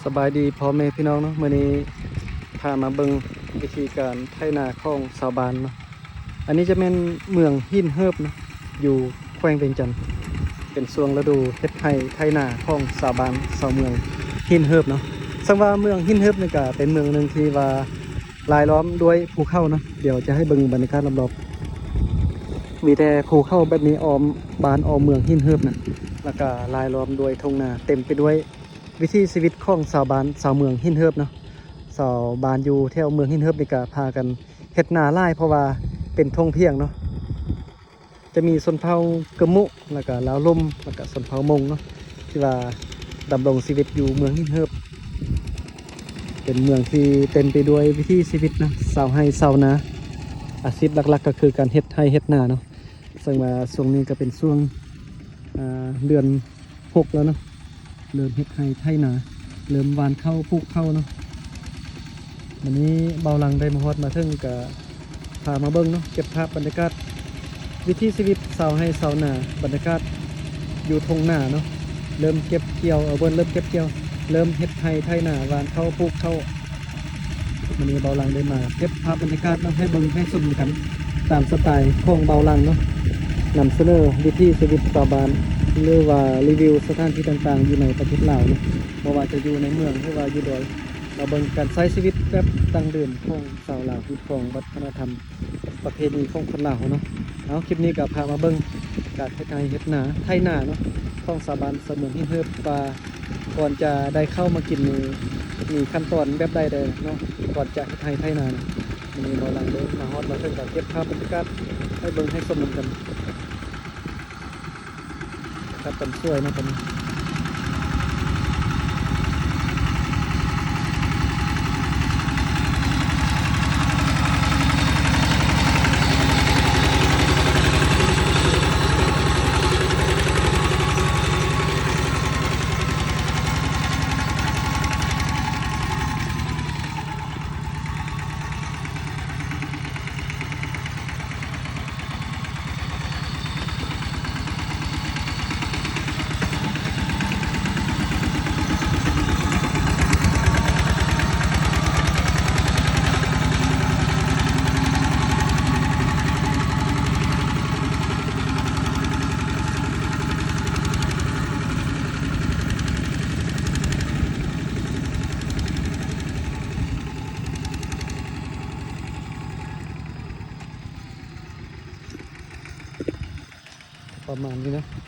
สบายดีพ่อแม่พี่น้องเนาะมื้อนี้พามาเบิ่งวิธีการไถนาของชาวบ้านเนาะอันนี้จะเป็นเมืองหินเฮิบเนาะอยู่แขวงเวียงจันทน์เป็นช่วงฤดูเฮ็ดไถนาของชาวบ้านชาวเมืองหินเฮิบเนาะซึ่งว่าเมืองหินเฮิบนี่ก็เป็นเมืองนึงที่ว่ารายล้อมด้วยภูเขาเนาะเดี๋ยวจะให้เบิ่งบรรยากาศรอบๆมีแต่ภูเขาแบบนี้อ้อมบ้านอ้อมเมืองหินเฮิบนะแล้วก็รายล้อมด้วยทุ่งนาเต็มไปด้วยวิถีชีวิตของชาวบ้านชาวเมืองหินเฮิบเนาะชาวบ้านอยู่แถวเมืองหินเฮิบนี่ก็พากันเฮ็ดนาหลายเพราะว่าเป็นทงเพียงเนาะจะมีชนเผ่ากะมุแล้วก็ลาวลมแล้วก็ชนเผ่ามงเนาะที่ว่าดำรงชีวิตอยู่เมืองหินเฮิบเป็นเมืองที่เต็มไปด้วยวิถีชีวิตนะชาวไร่ชาวนาอาชีพหลักๆก็คือการเฮ็ดไร่เฮ็ดนาเนาะซึ่งว่าช่วงนี้ก็เป็นช่วงเดือน6แล้วเนาะเริ่มเฮ็ดไร่นาเริ่มหว่านข้าวปลูกข้าวเนาะวันนี้เบาหลังได้มาฮอดมาถึงก็พามาเบิ่งเนาะเก็บภาพบรรยากาศวิถีชีวิตชาวไร่ชาวนาบรรยากาศอยู่ทงนาเนาะเริ่มเก็บเกี่ยวเริ่มเก็บเกี่ยวเริ่มเฮ็ดไร่นาหว่านข้าวปลูกข้าววันนี้เบาหลังได้มาเก็บภาพบรรยากาศมาให้เบิ่งให้ชมกันตามสไตล์ของเบาหลังเนาะนำเสนอวิถีชีวิตชาวบ้านหรือว่ารีวิวสถานที่ต่างๆอยู่ในประเทศลาวเนาะบ่ว่าจะอยู่ในเมืองหรือว่าอยู่ดอยมาเบิ่งการใช้ชีวิตแบบดั้งเดิมของชาวลาวที่ของวัฒนธรรมประเพณีของคนลาวเนาะเอาคลิปนี้ก็พามาเบิ่งการเฮ็ดไร่เฮ็ดนาไถนาเนาะของชาวบ้านเสมือนหินเฮิบว่าก่อนจะได้เข้ามากินนี่มีขั้นตอนแบบใดเนาะก่อนจะเฮ็ดไร่ไถนาเนาะมีบ่หลังเด้มาฮอดมาถึงก็เก็บภาพบรรยากาศให้เบิ่งให้ชมกันครับต้นสวยนะตอนนี้ประมาณนี้นะ